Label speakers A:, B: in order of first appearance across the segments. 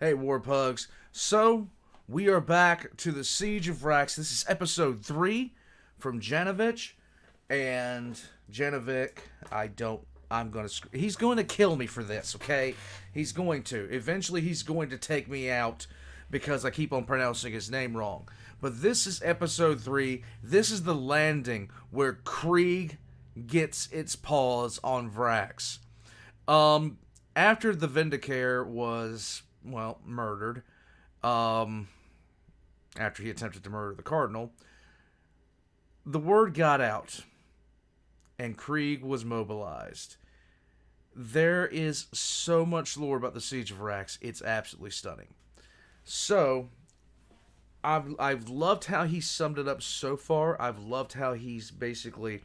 A: Hey, Warpugs. So, we are back to the Siege of Vraks. This is episode 3 from Janovich. And Janovich, he's going to kill me for this, okay? He's going to. Eventually, he's going to take me out because I keep on pronouncing his name wrong. But this is episode 3. This is the landing where Krieg gets its paws on Vraks. After the Vindicare was, murdered, after he attempted to murder the Cardinal, the word got out, and Krieg was mobilized. There is so much lore about the Siege of Vraks, it's absolutely stunning. So, I've loved how he summed it up so far. I've loved how he's basically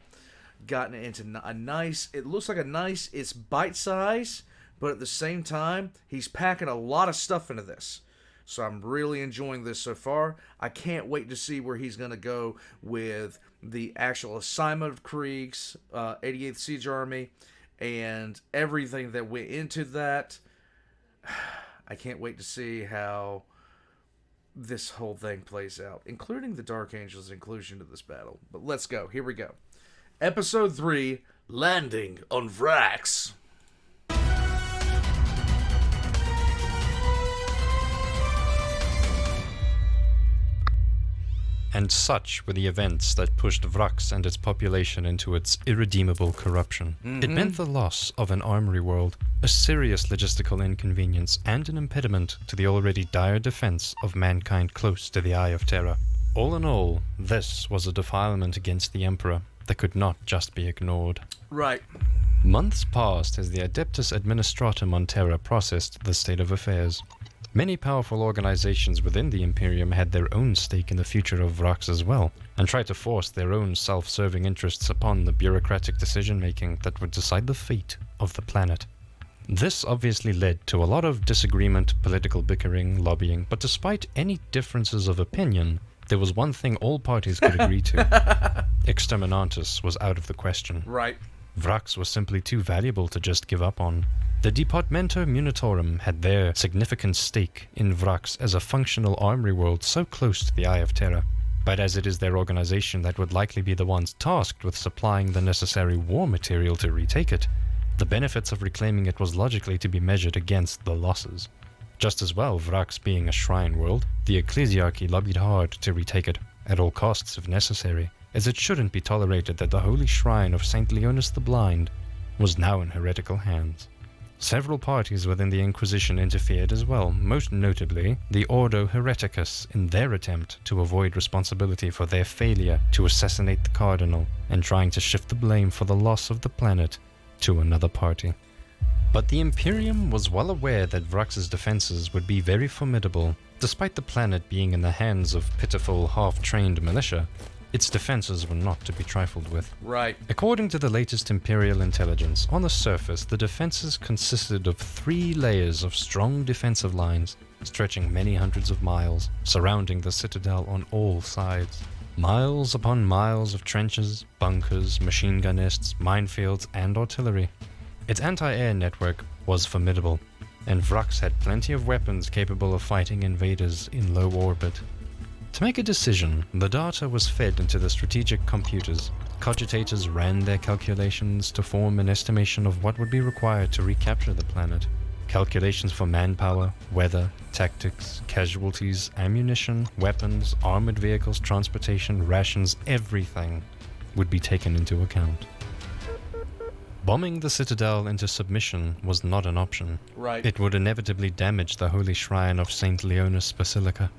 A: gotten it into a nice, it looks like a nice, it's bite size, but at the same time, he's packing a lot of stuff into this. So I'm really enjoying this so far. I can't wait to see where he's going to go with the actual assignment of Krieg's 88th Siege Army and everything that went into that. I can't wait to see how this whole thing plays out, including the Dark Angel's inclusion to this battle. But let's go. Here we go. Episode 3, Landing on Vraks.
B: And such were the events that pushed Vraks and its population into its irredeemable corruption. It meant the loss of an armory world, a serious logistical inconvenience, and an impediment to the already dire defense of mankind close to the Eye of Terror. All in all, this was a defilement against the Emperor that could not just be ignored.
A: Right.
B: Months passed as the Adeptus Administratum on Terra processed the state of affairs. Many powerful organizations within the Imperium had their own stake in the future of Vraks as well, and tried to force their own self-serving interests upon the bureaucratic decision-making that would decide the fate of the planet. This obviously led to a lot of disagreement, political bickering, lobbying, but despite any differences of opinion, there was one thing all parties could agree to. Exterminantus was out of the question.
A: Right.
B: Vraks was simply too valuable to just give up on. The Departamento Munitorum had their significant stake in Vraks as a functional armory world so close to the Eye of Terror, but as it is their organization that would likely be the ones tasked with supplying the necessary war material to retake it, the benefits of reclaiming it was logically to be measured against the losses. Just as well, Vraks being a shrine world, the ecclesiarchy lobbied hard to retake it, at all costs if necessary, as it shouldn't be tolerated that the holy shrine of Saint Leonis the Blind was now in heretical hands. Several parties within the Inquisition interfered as well, most notably the Ordo Hereticus in their attempt to avoid responsibility for their failure to assassinate the Cardinal and trying to shift the blame for the loss of the planet to another party. But the Imperium was well aware that Vraks' defenses would be very formidable. Despite the planet being in the hands of pitiful, half-trained militia, its defenses were not to be trifled with.
A: Right.
B: According to the latest Imperial intelligence, on the surface, the defenses consisted of 3 layers of strong defensive lines, stretching many hundreds of miles, surrounding the citadel on all sides. Miles upon miles of trenches, bunkers, machine gun nests, minefields, and artillery. Its anti-air network was formidable, and Vraks had plenty of weapons capable of fighting invaders in low orbit. To make a decision, the data was fed into the strategic computers. Cogitators ran their calculations to form an estimation of what would be required to recapture the planet. Calculations for manpower, weather, tactics, casualties, ammunition, weapons, armored vehicles, transportation, rations, everything would be taken into account. Bombing the citadel into submission was not an option.
A: Right.
B: It would inevitably damage the holy shrine of Saint Leonis Basilica.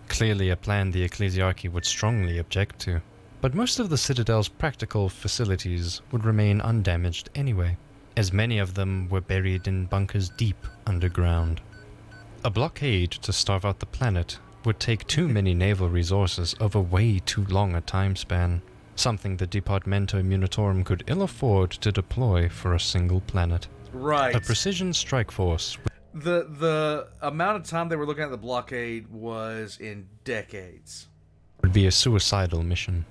B: Clearly a plan the ecclesiarchy would strongly object to. But most of the citadel's practical facilities would remain undamaged anyway, as many of them were buried in bunkers deep underground. A blockade to starve out the planet would take too many naval resources over way too long a time span, something the Departamento Munitorum could ill afford to deploy for a single planet.
A: Right.
B: A precision strike force
A: The amount of time they were looking at the blockade was in decades.
B: would be a suicidal mission,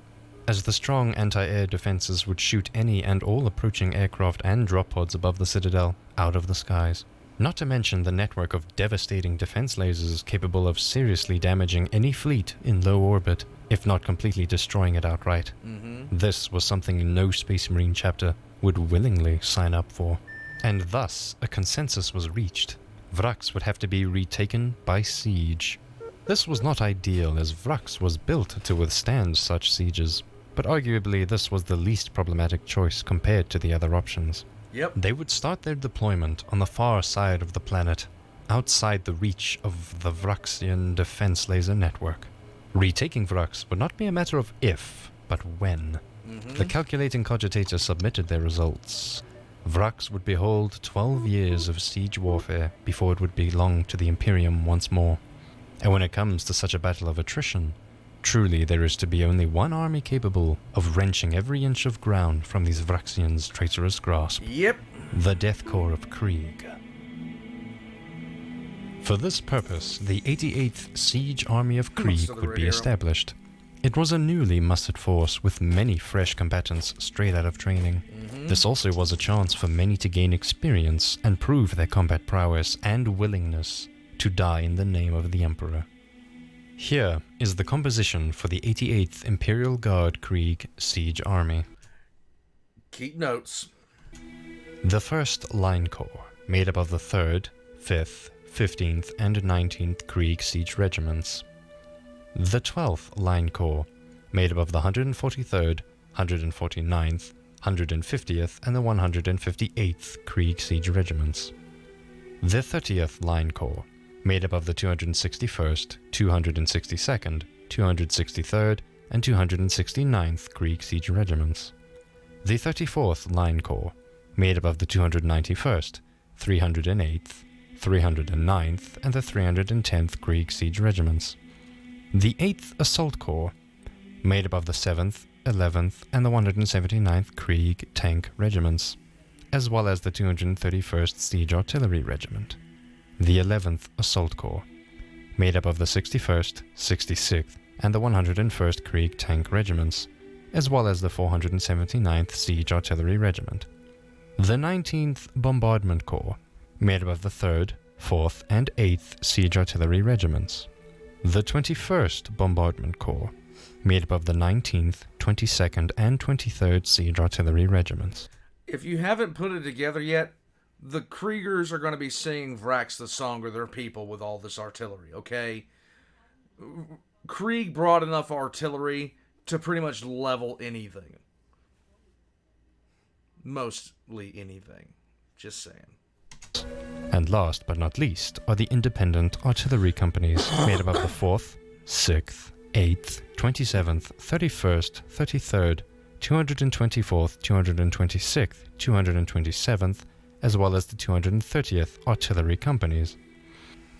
B: as the strong anti-air defenses would shoot any and all approaching aircraft and drop pods above the citadel out of the skies. Not to mention the network of devastating defense lasers capable of seriously damaging any fleet in low orbit, if not completely destroying it outright. This was something no Space Marine chapter would willingly sign up for. And thus, a consensus was reached. Vraks would have to be retaken by siege. This was not ideal, as Vraks was built to withstand such sieges, but arguably this was the least problematic choice compared to the other options.
A: Yep.
B: They would start their deployment on the far side of the planet, outside the reach of the Vraksian defense laser network. Retaking Vraks would not be a matter of if, but when. The calculating cogitator submitted their results. Vraks would behold 12 years of siege warfare before it would belong to the Imperium once more. And when it comes to such a battle of attrition, truly there is to be only one army capable of wrenching every inch of ground from these Vraksians' traitorous grasp.
A: Yep.
B: The Death Corps of Krieg. For this purpose, the 88th Siege Army of Krieg would be established. It was a newly mustered force with many fresh combatants straight out of training. This also was a chance for many to gain experience and prove their combat prowess and willingness to die in the name of the Emperor. Here is the composition for the 88th Imperial Guard Krieg Siege Army.
A: Keep notes.
B: The 1st Line Corps, made up of the 3rd, 5th, 15th, and 19th Krieg Siege Regiments. The 12th Line Corps, made up of the 143rd, 149th, 150th, and the 158th Krieg Siege Regiments. The 30th Line Corps, made up of the 261st, 262nd, 263rd, and 269th Krieg Siege Regiments. The 34th Line Corps, made up of the 291st, 308th, 309th, and the 310th Krieg Siege Regiments. The 8th Assault Corps, made up of the 7th, 11th, and the 179th Krieg Tank Regiments, as well as the 231st Siege Artillery Regiment. The 11th Assault Corps, made up of the 61st, 66th, and the 101st Krieg Tank Regiments, as well as the 479th Siege Artillery Regiment. The 19th Bombardment Corps, made up of the 3rd, 4th, and 8th Siege Artillery Regiments. The 21st Bombardment Corps, made up of the 19th, 22nd, and 23rd Siege Artillery Regiments.
A: If you haven't put it together yet, the Kriegers are going to be singing Vraks the Song of Their People with all this artillery, okay? Krieg brought enough artillery to pretty much level anything. Mostly anything. Just saying.
B: And last but not least are the independent artillery companies made up of the 4th, 6th, 8th, 27th, 31st, 33rd, 224th, 226th, 227th, as well as the 230th Artillery Companies,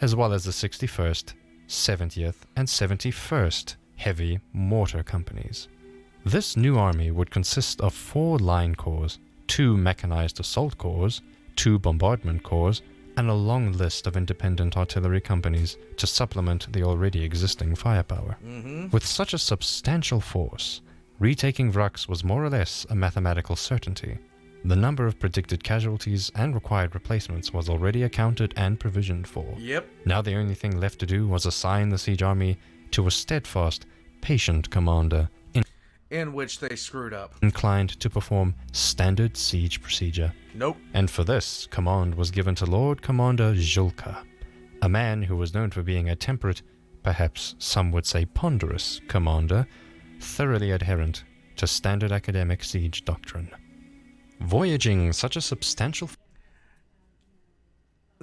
B: as well as the 61st, 70th, and 71st Heavy Mortar Companies. This new army would consist of 4 line corps, 2 mechanized assault corps, 2 bombardment corps, and a long list of independent artillery companies to supplement the already existing firepower. With such a substantial force, retaking Vraks was more or less a mathematical certainty. The number of predicted casualties and required replacements was already accounted and provisioned for.
A: Yep.
B: Now the only thing left to do was assign the siege army to a steadfast, patient commander
A: In which they screwed up.
B: inclined to perform standard siege procedure.
A: Nope.
B: And for this, command was given to Lord Commander Julka, a man who was known for being a temperate, perhaps some would say ponderous, commander, thoroughly adherent to standard academic siege doctrine. Voyaging such a substantial...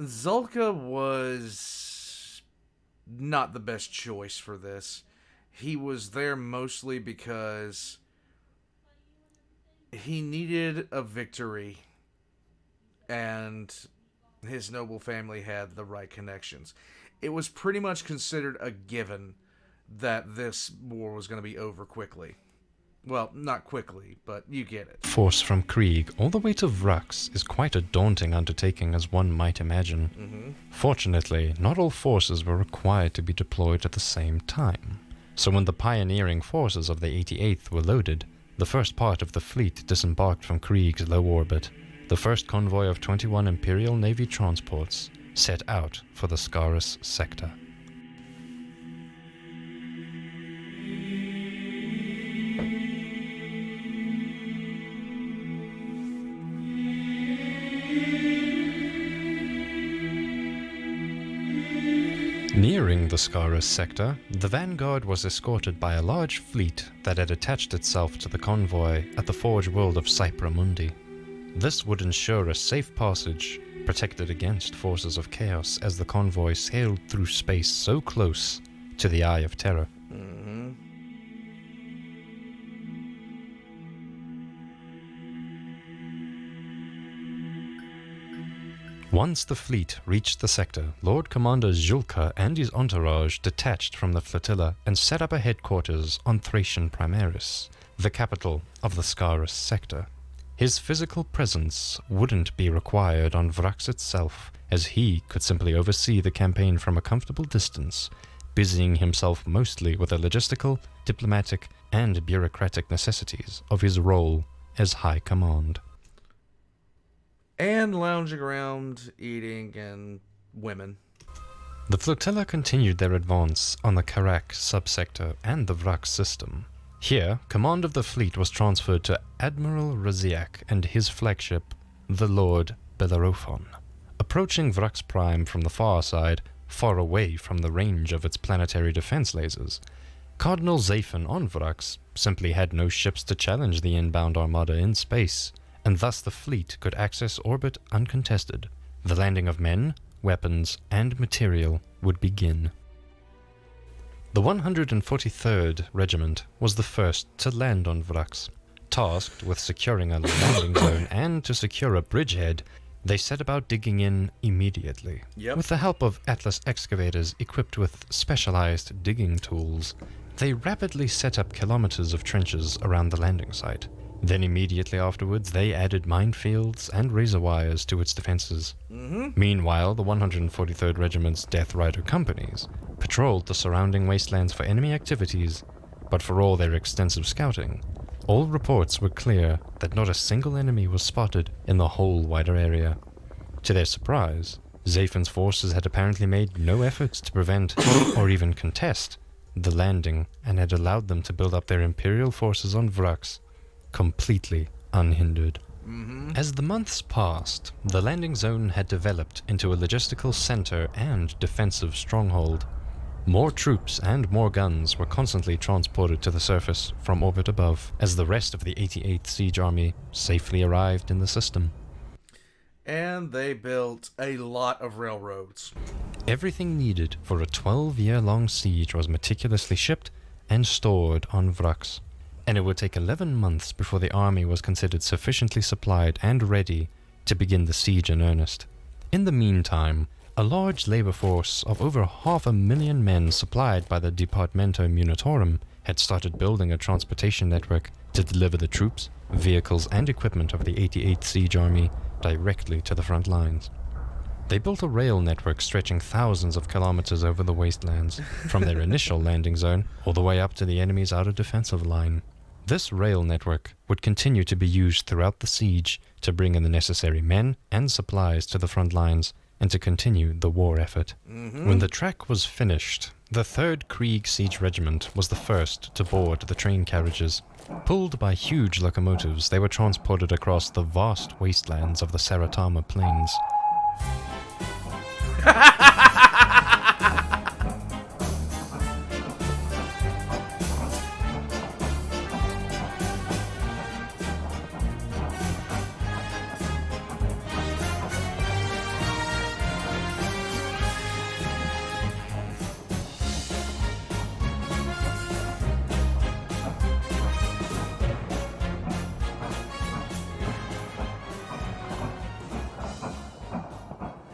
A: Zulka was not the best choice for this. He was there mostly because he needed a victory, and his noble family had the right connections. It was pretty much considered a given that this war was going to be over quickly. Well, not quickly, but you get it.
B: Force from Krieg all the way to Vraks is quite a daunting undertaking, as one might imagine. Fortunately, not all forces were required to be deployed at the same time. So when the pioneering forces of the 88th were loaded, the first part of the fleet disembarked from Krieg's low orbit, the first convoy of 21 Imperial Navy transports set out for the Scarus sector. Nearing the Scarus sector, the vanguard was escorted by a large fleet that had attached itself to the convoy at the Forge World of Cypra Mundi. This would ensure a safe passage, protected against forces of chaos as the convoy sailed through space so close to the Eye of Terror. Once the fleet reached the sector, Lord Commander Julka and his entourage detached from the flotilla and set up a headquarters on Thracian Primaris, the capital of the Scarus sector. His physical presence wouldn't be required on Vraks itself, as he could simply oversee the campaign from a comfortable distance, busying himself mostly with the logistical, diplomatic, and bureaucratic necessities of his role as High Command.
A: And lounging around, eating, and women.
B: The flotilla continued their advance on the Karak subsector and the Vraks system. Here, command of the fleet was transferred to Admiral Raziak and his flagship, the Lord Bellerophon. Approaching Vraks Prime from the far side, far away from the range of its planetary defense lasers, Cardinal Zaphon on Vraks simply had no ships to challenge the inbound armada in space, and thus the fleet could access orbit uncontested. The landing of men, weapons, and material would begin. The 143rd Regiment was the first to land on Vraks. Tasked with securing a landing zone and to secure a bridgehead, they set about digging in immediately. With the help of Atlas excavators equipped with specialized digging tools, they rapidly set up kilometers of trenches around the landing site. Then immediately afterwards, they added minefields and razor wires to its defenses. Meanwhile, the 143rd Regiment's Death Rider companies patrolled the surrounding wastelands for enemy activities, but for all their extensive scouting, all reports were clear that not a single enemy was spotted in the whole wider area. To their surprise, Zaphon's forces had apparently made no efforts to prevent, or even contest, the landing, and had allowed them to build up their Imperial forces on Vraks completely unhindered. As the months passed, the landing zone had developed into a logistical center and defensive stronghold. More troops and more guns were constantly transported to the surface from orbit above, as the rest of the 88th Siege Army safely arrived in the system.
A: And they built a lot of railroads.
B: Everything needed for a 12-year-long siege was meticulously shipped and stored on Vraks, and it would take 11 months before the army was considered sufficiently supplied and ready to begin the siege in earnest. In the meantime, a large labor force of over 500,000 men supplied by the Departamento Munitorum had started building a transportation network to deliver the troops, vehicles, and equipment of the 88th Siege Army directly to the front lines. They built a rail network stretching thousands of kilometers over the wastelands, from their initial landing zone all the way up to the enemy's outer defensive line. This rail network would continue to be used throughout the siege to bring in the necessary men and supplies to the front lines and to continue the war effort. When the track was finished, the 3rd Krieg Siege Regiment was the first to board the train carriages. Pulled by huge locomotives, they were transported across the vast wastelands of the Saratama Plains.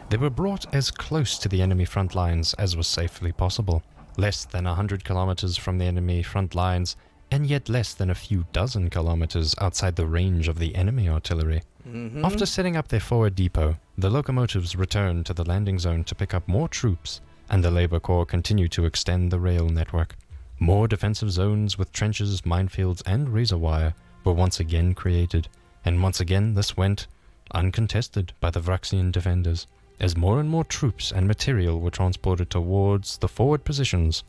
B: They were brought as close to the enemy front lines as was safely possible, less than 100 kilometers from the enemy front lines, and yet less than a few dozen kilometers outside the range of the enemy artillery. After setting up their forward depot, the locomotives returned to the landing zone to pick up more troops, and the Labor Corps continued to extend the rail network. More defensive zones with trenches, minefields, and razor wire were once again created, and once again this went uncontested by the Vraksian defenders. As more and more troops and material were transported towards the forward positions,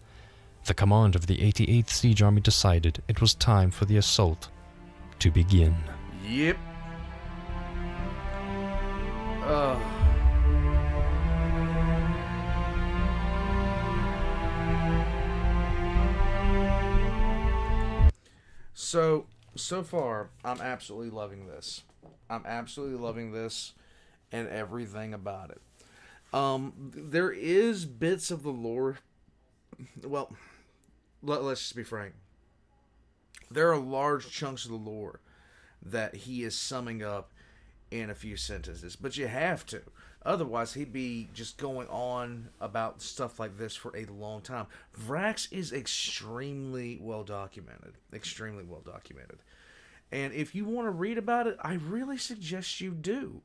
B: the command of the 88th Siege Army decided it was time for the assault to begin.
A: Yep. So far, I'm absolutely loving this. I'm absolutely loving this and everything about it. There is bits of the lore. Well, let's just be frank. There are large chunks of the lore that he is summing up in a few sentences, but you have to. Otherwise, he'd be just going on about stuff like this for a long time. Vraks is extremely well documented. Extremely well documented. And if you want to read about it, I really suggest you do.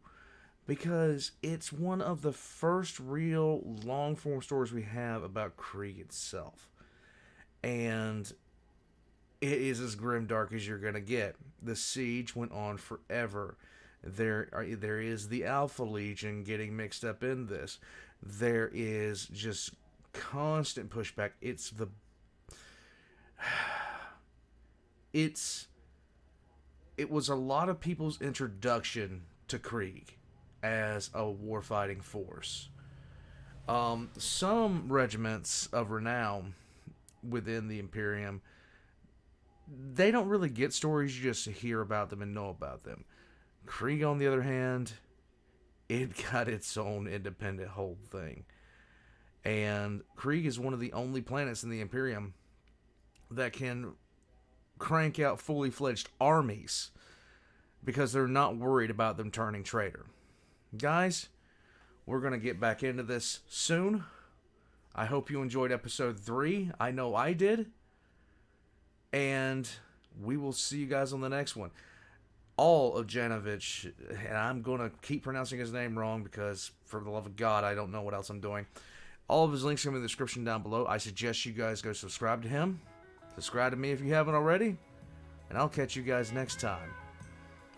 A: Because it's one of the first real long-form stories we have about Krieg itself. And it is as grimdark as you're going to get. The siege went on forever. There is the Alpha Legion getting mixed up in this. There is just constant pushback. It was a lot of people's introduction to Krieg as a warfighting force. Some regiments of renown within the Imperium, they don't really get stories. You just hear about them and know about them. Krieg, on the other hand, it got its own independent whole thing. And Krieg is one of the only planets in the Imperium that can crank out fully fledged armies because they're not worried about them turning traitor. Guys, we're going to get back into this soon. I hope you enjoyed episode 3. I know I did. And we will see you guys on the next one. All of Janovich, and I'm going to keep pronouncing his name wrong because, for the love of God, I don't know what else I'm doing. All of his links are in the description down below. I suggest you guys go subscribe to him. Subscribe to me if you haven't already. And I'll catch you guys next time.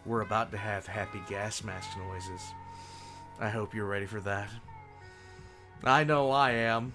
A: We're about to have happy gas mask noises. I hope you're ready for that. I know I am.